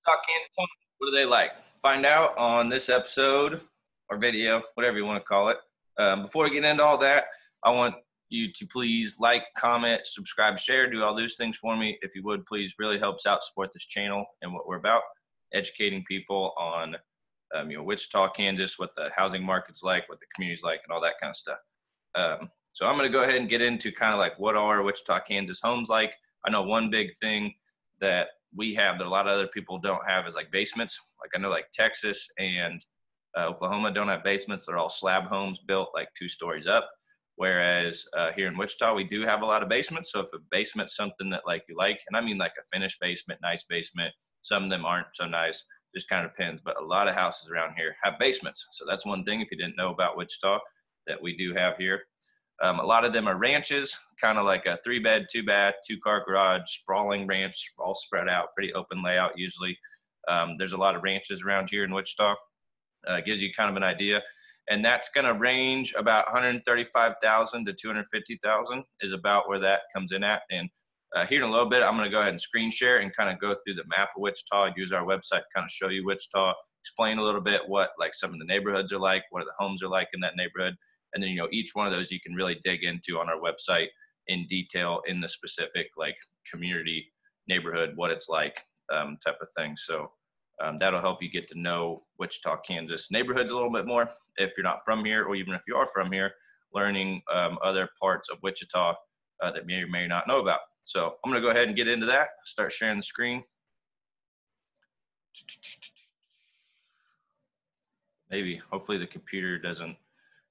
Wichita, Kansas. What do they like? Find out on this episode or video, whatever you want to call it. Before we get into all that, I want you to please like, comment, subscribe, share, do all those things for me. If you would, please, really helps out support this channel and what we're about, educating people on Wichita, Kansas, what the housing market's like, what the community's like, and all that kind of stuff. So I'm going to go ahead and get into kind of like what are Wichita, Kansas homes like. I know one big thing that we have that a lot of other people don't have is like basements. Like I know like Texas and Oklahoma don't have basements. They're all slab homes built like 2 stories up. Whereas here in Wichita, we do have a lot of basements. So if a basement's something that like you like, and I mean like a finished basement, nice basement, some of them aren't so nice, just kind of depends. But a lot of houses around here have basements. So that's one thing if you didn't know about Wichita that we do have here. A lot of them are ranches, kind of like a 3-bed, 2-bath, 2-car garage, sprawling ranch, all spread out, pretty open layout usually. There's a lot of ranches around here in Wichita. Gives you kind of an idea. And that's going to range about $135,000 to $250,000 is about where that comes in at. And here in a little bit, I'm going to go ahead and screen share and kind of go through the map of Wichita, use our website to kind of show you Wichita, explain a little bit what like some of the neighborhoods are like, what the homes are like in that neighborhood. And then, each one of those you can really dig into on our website in detail in the specific like community, neighborhood, what it's like type of thing. So that'll help you get to know Wichita, Kansas neighborhoods a little bit more if you're not from here, or even if you are from here, learning other parts of Wichita that you may or may not know about. So I'm going to go ahead and get into that, start sharing the screen. Maybe, hopefully the computer doesn't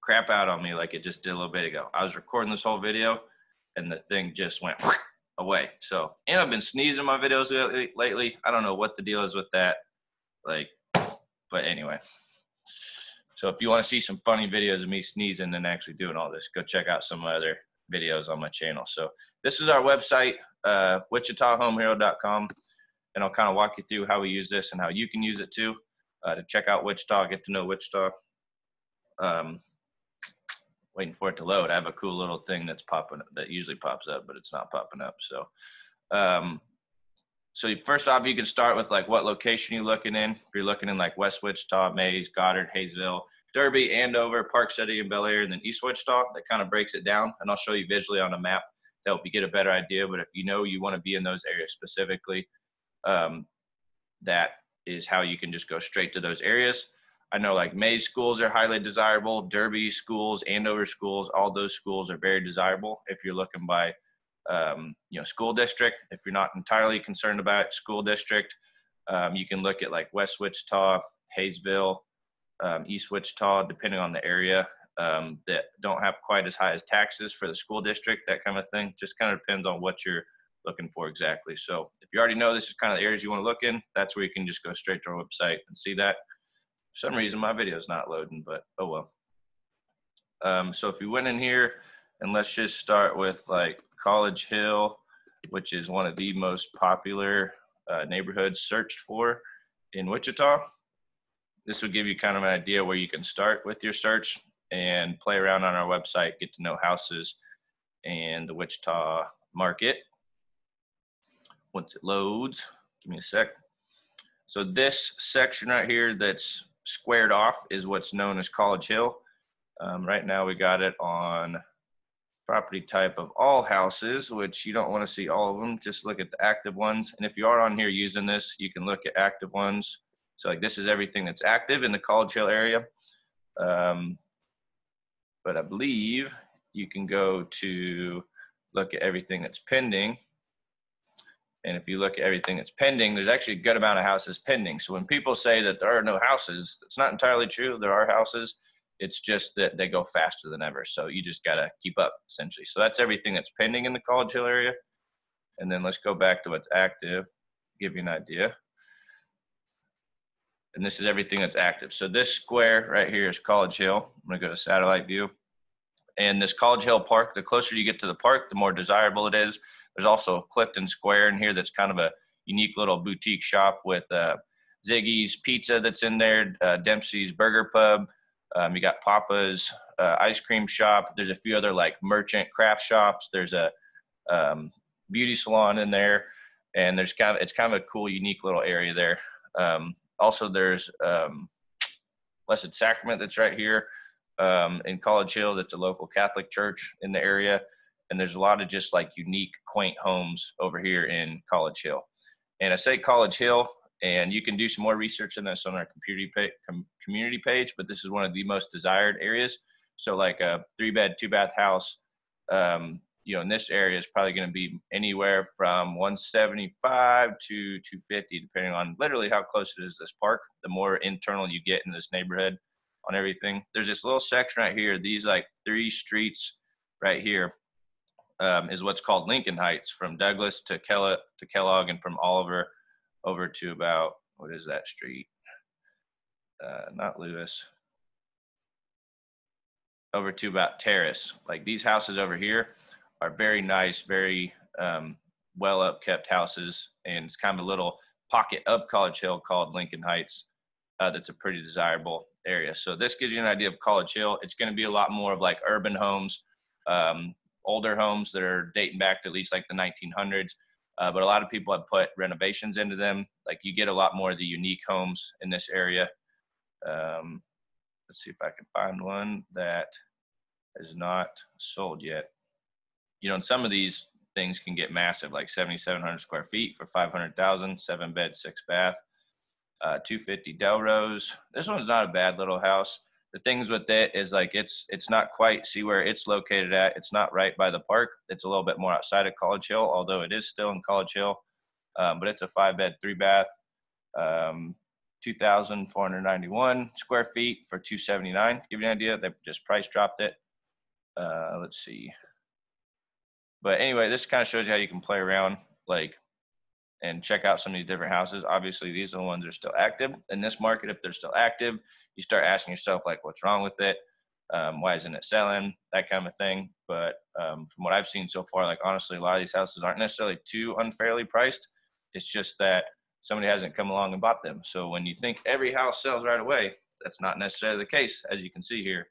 crap out on me like it just did a little bit ago. I was recording this whole video and the thing just went away. So, and I've been sneezing my videos lately. I don't know what the deal is with that. But anyway. So if you want to see some funny videos of me sneezing and actually doing all this, go check out some other videos on my channel. So this is our website, wichitahomehero.com. And I'll kind of walk you through how we use this and how you can use it too, to check out Wichita, get to know Wichita. Waiting for it to load. I have a cool little thing that's popping, that usually pops up, but it's not popping up. So, so first off, you can start with like what location you're looking in. If you're looking in like West Wichita, Maize, Goddard, Hayesville, Derby, Andover, Park City, and Bel Air, and then East Wichita, that kind of breaks it down. And I'll show you visually on a map to help you get a better idea. But if you want to be in those areas specifically, that is how you can just go straight to those areas. I know like Maize schools are highly desirable, Derby schools, Andover schools, all those schools are very desirable if you're looking by, school district. If you're not entirely concerned about school district, you can look at like West Wichita, Hayesville, East Wichita, depending on the area, that don't have quite as high as taxes for the school district, that kind of thing. Just kind of depends on what you're looking for exactly. So if you already know this is kind of the areas you want to look in, that's where you can just go straight to our website and see that. For some reason my video is not loading, but oh well. So if you went in here, and let's just start with like College Hill, which is one of the most popular neighborhoods searched for in Wichita. This will give you kind of an idea where you can start with your search and play around on our website, get to know houses and the Wichita market. Once it loads, give me a sec. So this section right here that's squared off is what's known as College Hill. Right now we got it on property type of all houses, which you don't want to see all of them. Just look at the active ones. And if you are on here using this, you can look at active ones. So like this is everything that's active in the College Hill area. But I believe you can go to look at everything that's pending. And if you look at everything that's pending, there's actually a good amount of houses pending. So when people say that there are no houses, it's not entirely true. There are houses. It's just that they go faster than ever. So you just got to keep up, essentially. So that's everything that's pending in the College Hill area. And then let's go back to what's active, give you an idea. And this is everything that's active. So this square right here is College Hill. I'm going to go to satellite view. And this College Hill Park, the closer you get to the park, the more desirable it is. There's also Clifton Square in here that's kind of a unique little boutique shop with Ziggy's Pizza that's in there, Dempsey's Burger Pub. You got Papa's ice cream shop. There's a few other like merchant craft shops. There's a beauty salon in there. And there's it's kind of a cool, unique little area there. Also, there's Blessed Sacrament that's right here in College Hill. That's a local Catholic church in the area. And there's a lot of just like unique, quaint homes over here in College Hill. And I say College Hill, and you can do some more research on this on our community page, but this is one of the most desired areas. So like a 3-bed, 2-bath house, in this area is probably going to be anywhere from 175 to 250, depending on literally how close it is to this park. The more internal you get in this neighborhood on everything. There's this little section right here. These like 3 streets right here is what's called Lincoln Heights, from Douglas to Kellogg, and from Oliver over to about, what is that street? Not Lewis. Over to about Terrace. Like these houses over here are very nice, very well upkept houses, and it's kind of a little pocket of College Hill called Lincoln Heights. That's a pretty desirable area. So this gives you an idea of College Hill. It's going to be a lot more of like urban homes, older homes that are dating back to at least like the 1900s. But a lot of people have put renovations into them. Like you get a lot more of the unique homes in this area. Let's see if I can find one that is not sold yet. And some of these things can get massive, like 7,700 square feet for 500,000, 7-bed, 6-bath, 250 Delrose. This one's not a bad little house. The things with it is like it's not quite, see where it's located at. It's not right by the park. It's a little bit more outside of College Hill, although it is still in College Hill. But it's a 5-bed, 3-bath, 2,491 square feet for 279. Give you an idea, they just price dropped it. Let's see. But anyway, this kind of shows you how you can play around, like, and check out some of these different houses. Obviously, these are the ones that are still active in this market. If they're still active, you start asking yourself, like, what's wrong with it? Why isn't it selling? That kind of thing. But from what I've seen so far, like, honestly, a lot of these houses aren't necessarily too unfairly priced. It's just that somebody hasn't come along and bought them. So when you think every house sells right away, that's not necessarily the case, as you can see here.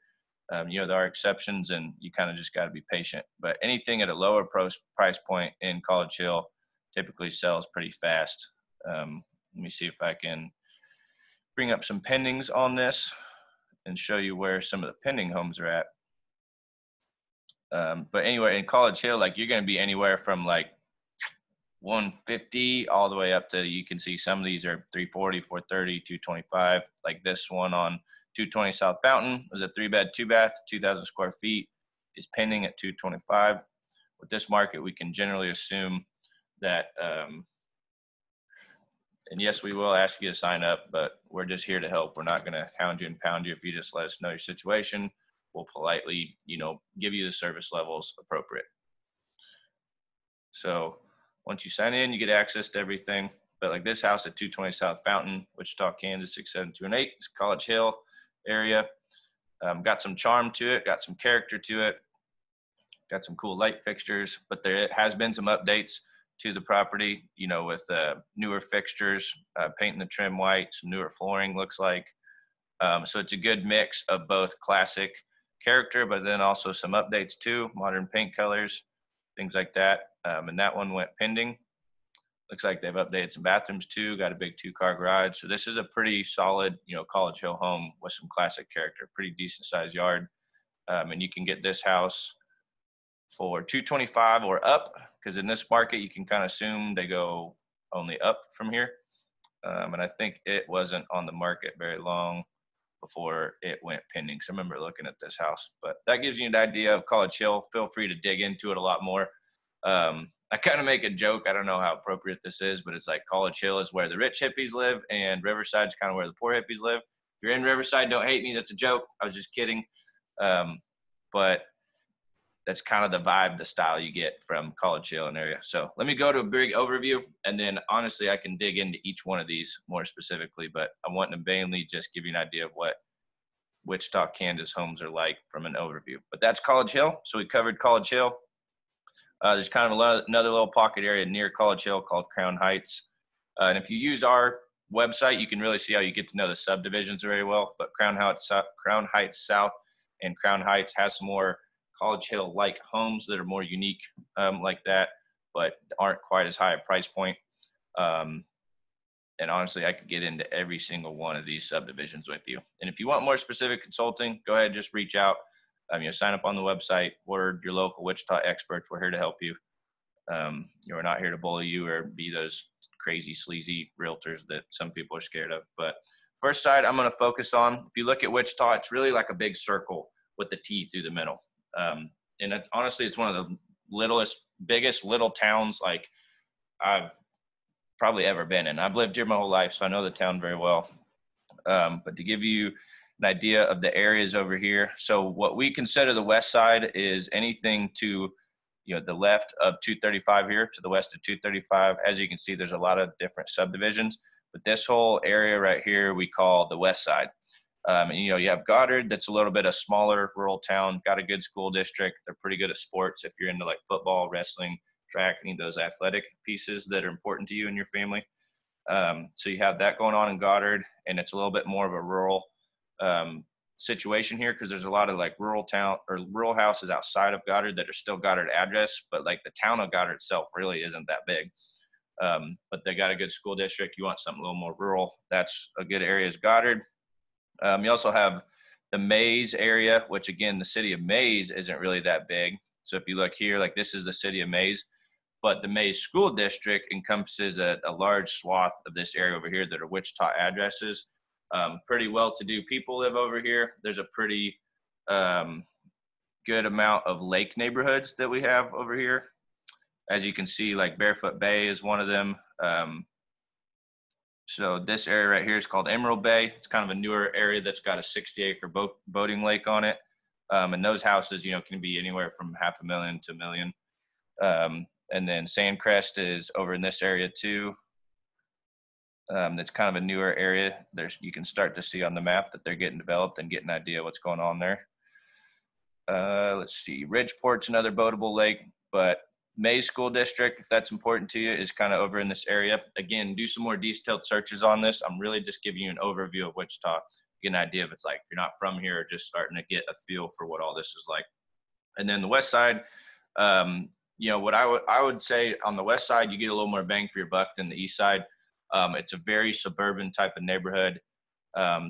There are exceptions, and you kind of just got to be patient. But anything at a lower price point in College Hill typically sells pretty fast. Let me see if I can bring up some pendings on this and show you where some of the pending homes are at. But anyway, in College Hill, like, you're going to be anywhere from like 150 all the way up to, you can see some of these are 340, 430, 225. Like this one on 220 South Fountain was a 3-bed, 2-bath, 2,000 square feet, is pending at 225. With this market, we can generally assume that, and yes, we will ask you to sign up, but we're just here to help. We're not going to hound you and pound you. If you just let us know your situation, we'll politely, give you the service levels appropriate. So once you sign in, you get access to everything. But like this house at 220 South Fountain, Wichita, Kansas, 67218, it's College Hill area. Got some charm to it, got some character to it, got some cool light fixtures, but there has been some updates to the property, with newer fixtures, painting the trim white, some newer flooring looks like. So it's a good mix of both classic character, but then also some updates too, modern paint colors, things like that. And that one went pending. Looks like they've updated some bathrooms too, got a big 2-car garage. So this is a pretty solid, College Hill home with some classic character, pretty decent sized yard. And you can get this house for $225 or up, because in this market, you can kind of assume they go only up from here. And I think it wasn't on the market very long before it went pending. So I remember looking at this house, but that gives you an idea of College Hill. Feel free to dig into it a lot more. I kind of make a joke. I don't know how appropriate this is, but it's like College Hill is where the rich hippies live, and Riverside is kind of where the poor hippies live. If you're in Riverside, don't hate me. That's a joke. I was just kidding. But that's kind of the vibe, the style you get from College Hill and area. So let me go to a big overview, and then honestly, I can dig into each one of these more specifically, but I want to mainly just give you an idea of what Wichita, Kansas homes are like from an overview. But that's College Hill. So we covered College Hill. There's kind of another little pocket area near College Hill called Crown Heights. And if you use our website, you can really see how you get to know the subdivisions very well. But Crown Heights South and Crown Heights has some more College Hill-like homes that are more unique like that, but aren't quite as high a price point. And honestly, I could get into every single one of these subdivisions with you. And if you want more specific consulting, go ahead and just reach out. Sign up on the website. We're your local Wichita experts. We're here to help you. We're not here to bully you or be those crazy, sleazy realtors that some people are scared of. But first side, I'm going to focus on. If you look at Wichita, it's really like a big circle with the T through the middle. And honestly, it's one of the biggest little towns like I've probably ever been in. I've lived here my whole life, so I know the town very well. But to give you an idea of the areas over here, so what we consider the west side is anything to the left of 235 here to the west of 235. As you can see, there's a lot of different subdivisions, but this whole area right here we call the west side. And you have Goddard, that's a little bit of smaller rural town, got a good school district. They're pretty good at sports if you're into like football, wrestling, track, any of those athletic pieces that are important to you and your family. So you have that going on in Goddard, and it's a little bit more of a rural situation here because there's a lot of like rural houses outside of Goddard that are still Goddard address, but like the town of Goddard itself really isn't that big. But they got a good school district. You want something a little more rural, that's a good area is Goddard. You also have the Maize area, which again, the city of Maize isn't really that big. So if you look here, like this is the city of Maize, but the Maize school district encompasses a large swath of this area over here that are Wichita addresses. Pretty well-to-do people live over here. There's a pretty good amount of lake neighborhoods that we have over here. As you can see, like Barefoot Bay is one of them. So this area right here is called Emerald Bay. It's kind of a newer area that's got a 60-acre boating lake on it. And those houses, can be anywhere from $500,000 to $1 million. And then Sandcrest is over in this area too. That's kind of a newer area. You can start to see on the map that they're getting developed and get an idea what's going on there. Let's see, Ridgeport's another boatable lake, but Maize School District, if that's important to you, is kind of over in this area. Again, do some more detailed searches on this. I'm really just giving you an overview of Wichita, get an idea if it's like, if you're not from here, or just starting to get a feel for what all this is like. And then the west side, what I would say on the west side, you get a little more bang for your buck than the east side. It's a very suburban type of neighborhood.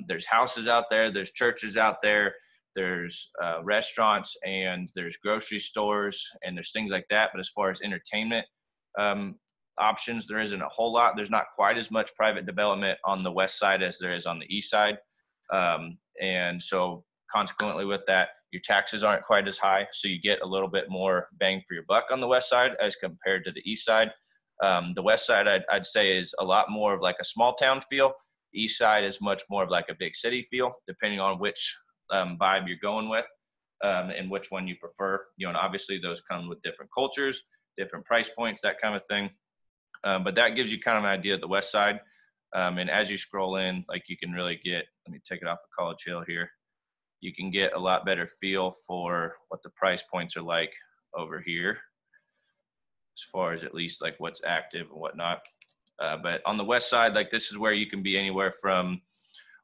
There's houses out there, there's churches out there, there's restaurants, and there's grocery stores, and there's things like that. But as far as entertainment options, there isn't a whole lot. There's not quite as much private development on the west side as there is on the east side. And so consequently with that, your taxes aren't quite as high. So you get a little bit more bang for your buck on the west side as compared to the east side. The west side, I'd say, is a lot more of like a small town feel. The east side is much more of like a big city feel, depending on which vibe you're going with and which one you prefer. And obviously those come with different cultures, different price points, that kind of thing. But that gives you kind of an idea of the west side. And as you scroll in, like you can really get, let me take it off of College Hill here. You can get a lot better feel for what the price points are like over here, as far as at least like what's active and whatnot. But on the west side, like this is where you can be anywhere from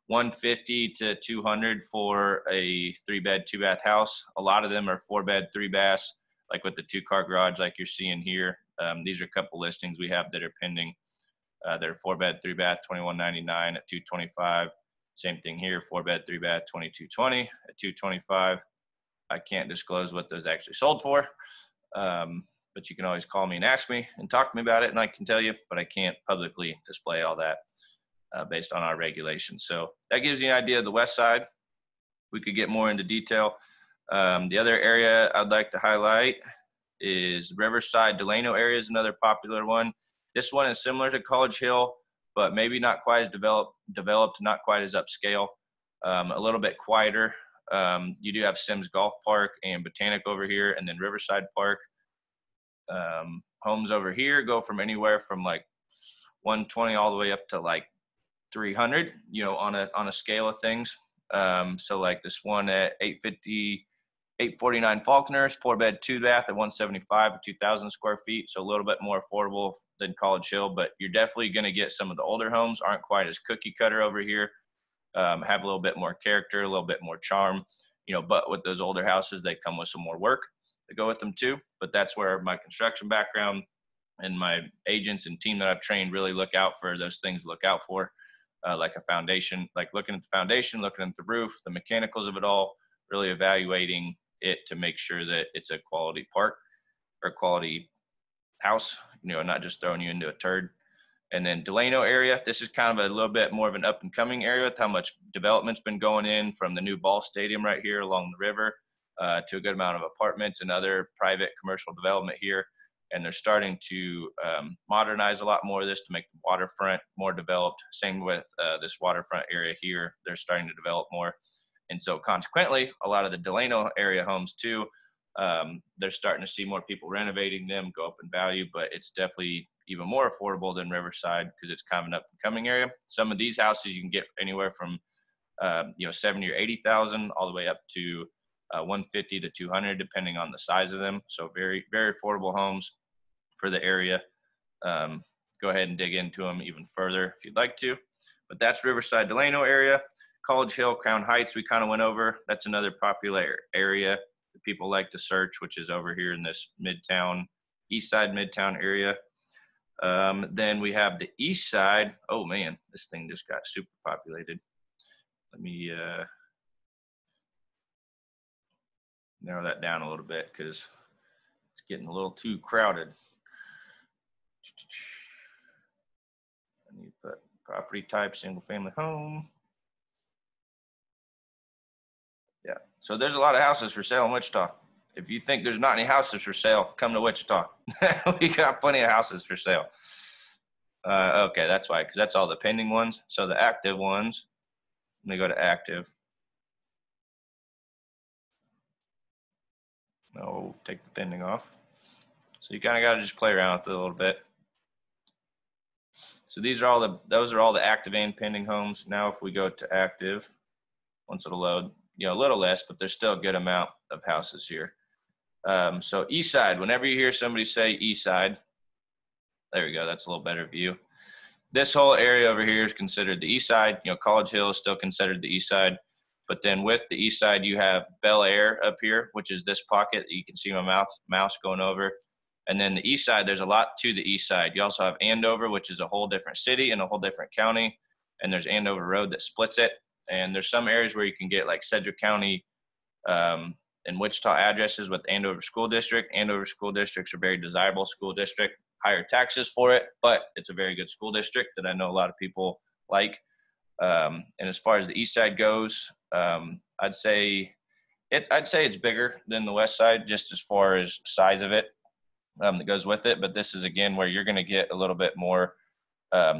150 to 200 for a 3-bed, 2-bath house. A lot of them are 4-bed, 3-baths, like with the 2-car garage, like you're seeing here. These are a couple listings we have that are pending. They're 4-bed, 3-bath, $2,199 at $225. Same thing here, 4-bed, 3-bath, $2,220 at $225. I can't disclose what those actually sold for, but you can always call me and ask me and talk to me about it, and I can tell you, but I can't publicly display all that based on our regulations. So that gives you an idea of the west side. We could get more into detail. The other area I'd like to highlight is Riverside, Delano area is another popular one. This one is similar to College Hill, but maybe not quite as developed, not quite as upscale, a little bit quieter. You do have Sims Golf Park and Botanic over here, and then Riverside Park. Homes over here go from anywhere from like 120 all the way up to like 300, on a scale of things. So like this one at 849 Faulkner's, 4-bed, 2-bath at 175 at 2,000 square feet. So a little bit more affordable than College Hill, but you're definitely going to get some of the older homes aren't quite as cookie cutter over here. Have a little bit more character, a little bit more charm, but with those older houses, they come with some more work to go with them too. But that's where my construction background and my agents and team that I've trained really look out for those things to look out for, like a foundation, like looking at the foundation, looking at the roof, the mechanicals of it all, really evaluating it to make sure that it's a quality part or quality house, not just throwing you into a turd. And then Delano area, this is kind of a little bit more of an up and coming area with how much development's been going in from the new ball stadium right here along the river to a good amount of apartments and other private commercial development here. And they're starting to modernize a lot more of this to make the waterfront more developed. Same with this waterfront area here. They're starting to develop more. And so consequently, a lot of the Delano area homes too, they're starting to see more people renovating them, go up in value, but it's definitely even more affordable than Riverside because it's kind of an up and coming area. Some of these houses you can get anywhere from 70 or 80,000 all the way up to 150 to 200 depending on the size of them. So very, very affordable homes for the area. Go ahead and dig into them even further if you'd like to. But that's Riverside, Delano area. College Hill, Crown Heights, we kind of went over. That's another popular area that people like to search, which is over here in this Midtown, East Side Midtown area. Then we have the East Side. Oh man, this thing just got super populated. Let me narrow that down a little bit because it's getting a little too crowded. I need to put property type, single family home. Yeah, so there's a lot of houses for sale in Wichita. If you think there's not any houses for sale, come to Wichita. We got plenty of houses for sale. Okay, that's why, because that's all the pending ones. So the active ones, let me go to active. No, take the pending off. So you kind of got to just play around with it a little bit. So those are all the active and pending homes. Now if we go to active, once it'll load, a little less, but there's still a good amount of houses here. So East Side, whenever you hear somebody say East Side, there we go, that's a little better view. This whole area over here is considered the East Side. College Hill is still considered the East Side. But then with the East Side, you have Bel Air up here, which is this pocket that you can see my mouse going over. And then the East Side, there's a lot to the East Side. You also have Andover, which is a whole different city and a whole different county. And there's Andover Road that splits it. And there's some areas where you can get like Sedgwick County and Wichita addresses with Andover School District. Andover School District's a very desirable school district. Higher taxes for it, but it's a very good school district that I know a lot of people like. And as far as the East Side goes, I'd say it's bigger than the West Side, just as far as size of it that goes with it. But this is again where you're going to get a little bit more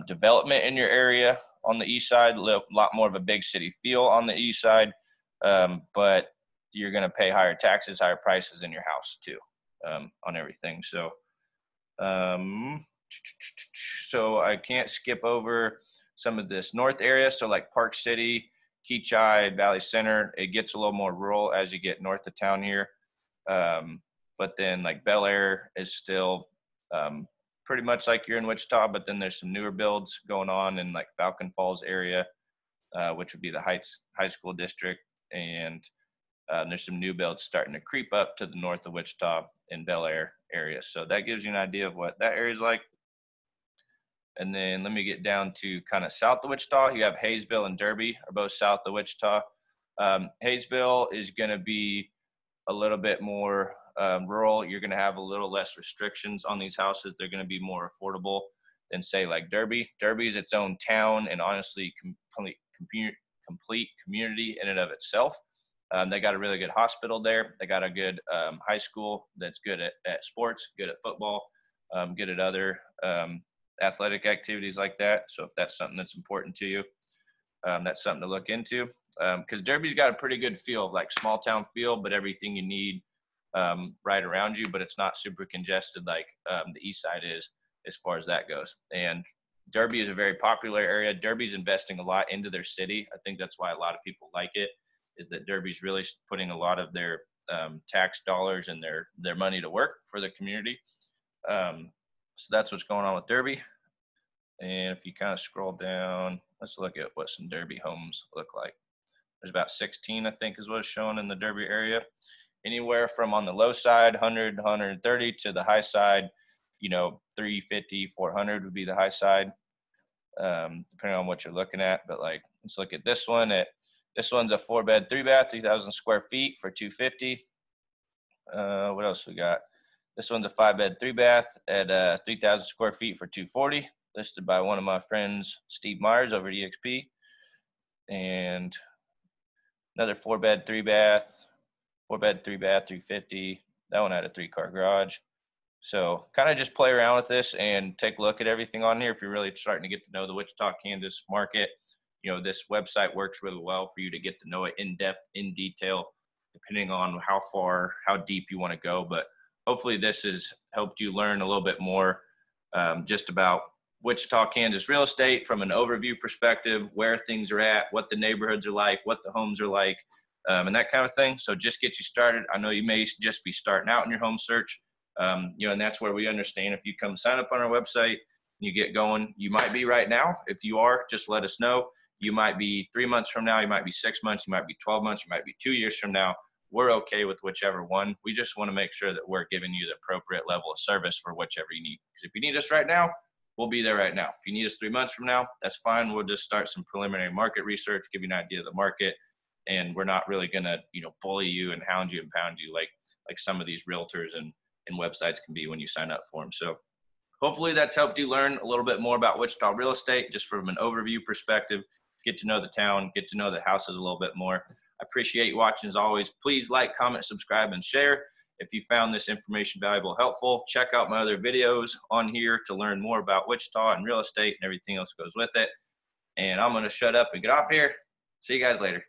development in your area on the East Side, a lot more of a big city feel on the East Side, but you're going to pay higher taxes, higher prices in your house too, on everything. So I can't skip over some of this north area. So like Park City, Kechi, Valley Center, it gets a little more rural as you get north of town here. But then like Bel Air is still pretty much like you're in Wichita, but then there's some newer builds going on in like Falcon Falls area, which would be the Heights High School District. And there's some new builds starting to creep up to the north of Wichita in Bel Air area. So that gives you an idea of what that area is like. And then let me get down to kind of south of Wichita. You have Hayesville and Derby are both south of Wichita. Hayesville is going to be a little bit more rural. You're going to have a little less restrictions on these houses. They're going to be more affordable than say like Derby. Derby is its own town and honestly complete community in and of itself. They got a really good hospital there. They got a good high school that's good at sports, good at football, good at other athletic activities like that. So if that's something that's important to you, that's something to look into. Because Derby's got a pretty good feel, like small town feel, but everything you need right around you, but it's not super congested like the East Side is as far as that goes. And Derby is a very popular area. Derby's investing a lot into their city. I think that's why a lot of people like it, is that Derby's really putting a lot of their tax dollars and their money to work for the community. So that's what's going on with Derby. And if you kind of scroll down, let's look at what some Derby homes look like. There's about 16, I think, is what it's showing in the Derby area. Anywhere from on the low side, 100, 130, to the high side, you know, 350, 400 would be the high side, depending on what you're looking at. But like, let's look at this one. This one's a 4-bed, 3-bath, 3,000 square feet for 250. What else we got? This one's a 5-bed, 3-bath at 3,000 square feet for 240, listed by one of my friends, Steve Myers over at EXP. And another 4-bed, 3-bath, 4-bed, 3-bath, 350. That one had a 3-car garage. So kind of just play around with this and take a look at everything on here. If you're really starting to get to know the Wichita, Kansas market, you know, this website works really well for you to get to know it in depth, in detail, depending on how deep you want to go. But hopefully this has helped you learn a little bit more just about Wichita, Kansas real estate from an overview perspective, where things are at, what the neighborhoods are like, what the homes are like, and that kind of thing. So just get you started. I know you may just be starting out in your home search, you know, and that's where we understand if you come sign up on our website and you get going, you might be right now. If you are, just let us know. You might be 3 months from now, you might be 6 months, you might be 12 months, you might be 2 years from now. We're okay with whichever one. We just want to make sure that we're giving you the appropriate level of service for whichever you need. Because if you need us right now, we'll be there right now. If you need us 3 months from now, that's fine. We'll just start some preliminary market research, give you an idea of the market, and we're not really gonna, you know, bully you and hound you and pound you like some of these realtors and websites can be when you sign up for them. So hopefully that's helped you learn a little bit more about Wichita real estate, just from an overview perspective. Get to know the town, get to know the houses a little bit more. I appreciate you watching as always. Please like, comment, subscribe, and share. If you found this information valuable, helpful, check out my other videos on here to learn more about Wichita and real estate and everything else goes with it. And I'm going to shut up and get off here. See you guys later.